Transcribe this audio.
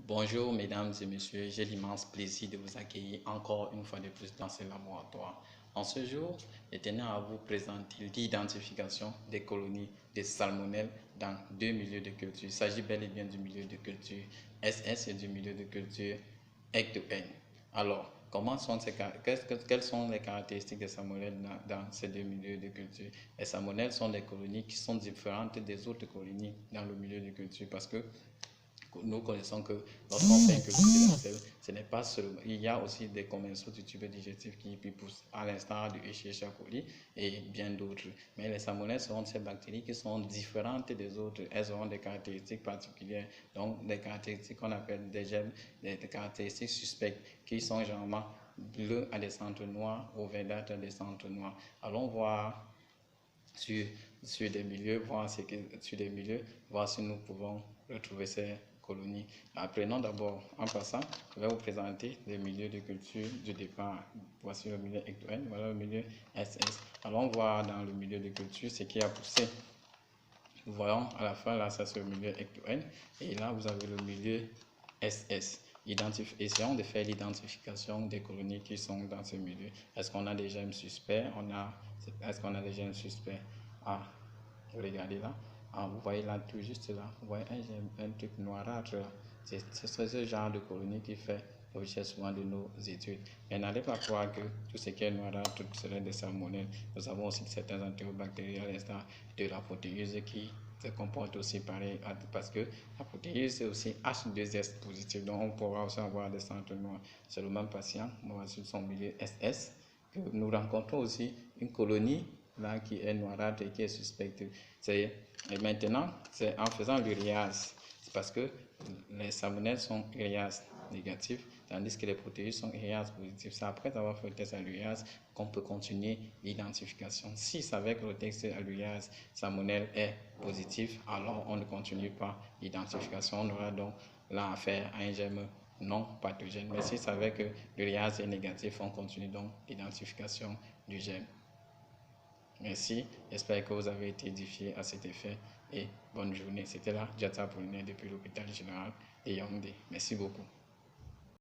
Bonjour mesdames et messieurs, j'ai l'immense plaisir de vous accueillir encore une fois de plus dans ce laboratoire. En ce jour, je tenais à vous présenter l'identification des colonies de salmonelle dans deux milieux de culture. Il s'agit bel et bien du milieu de culture SS et du milieu de culture Ecto-N. Alors, quelles sont les caractéristiques des salmonelles dans ces deux milieux de culture? Les salmonelles sont des colonies qui sont différentes des autres colonies dans le milieu de culture parce que nous connaissons que lorsqu'on fait un culture de la selle, ce n'est pas seulement, il y a aussi des commensaux du tube digestif qui poussent à l'instar du Escherichia coli et bien d'autres. Mais les salmonelles seront ces bactéries qui sont différentes des autres. Elles auront des caractéristiques particulières, donc des caractéristiques qu'on appelle des gènes, des caractéristiques suspectes qui sont généralement bleus à des centres noirs ou verdâtres à des centres noirs. Allons voir sur des milieux, voir si nous pouvons retrouver ces colonies. Apprenons d'abord, en passant, je vais vous présenter les milieux de culture du départ. Voici le milieu Ecto-N, voilà le milieu SS. Allons voir dans le milieu de culture ce qui a poussé. Nous voyons à la fin, là, ça c'est le milieu Ecto-N, et là, vous avez le milieu SS. Essayons de faire l'identification des colonies qui sont dans ce milieu. Est-ce qu'on a des gemmes suspects? Est-ce qu'on a des gemmes suspects? Ah, regardez là. Ah, vous voyez là, tout juste là. Vous voyez un truc noirâtre là. C'est ce genre de colonie qui fait l'objet souvent de nos études. Mais n'allez pas croire que tout ce qui est noirâtre, tout serait des salmonelles. Nous avons aussi certains antibactériens à l'instar de la protéase qui se comporte aussi pareil parce que la protéase c'est aussi H2S positif, donc on pourra aussi avoir des centres noirs. C'est le même patient, sur son milieu SS, que nous rencontrons aussi une colonie là qui est noirâtre et qui est suspecte. Et maintenant, c'est en faisant l'uréase, c'est parce que les salmonelles sont uréase négatifs, tandis que les protéines sont uréase positifs. C'est après avoir fait le test à l'uréase qu'on peut continuer l'identification. Si c'est avec le test à l'uréase, salmonelle est positif, alors on ne continue pas l'identification. On aura donc là affaire à un germe non pathogène. Mais si c'est avec l'uréase est négatif, on continue donc l'identification du germe. Merci, j'espère que vous avez été édifié à cet effet et bonne journée. C'était là, Diata Apollinaire depuis l'hôpital général de Yaoundé. Merci beaucoup.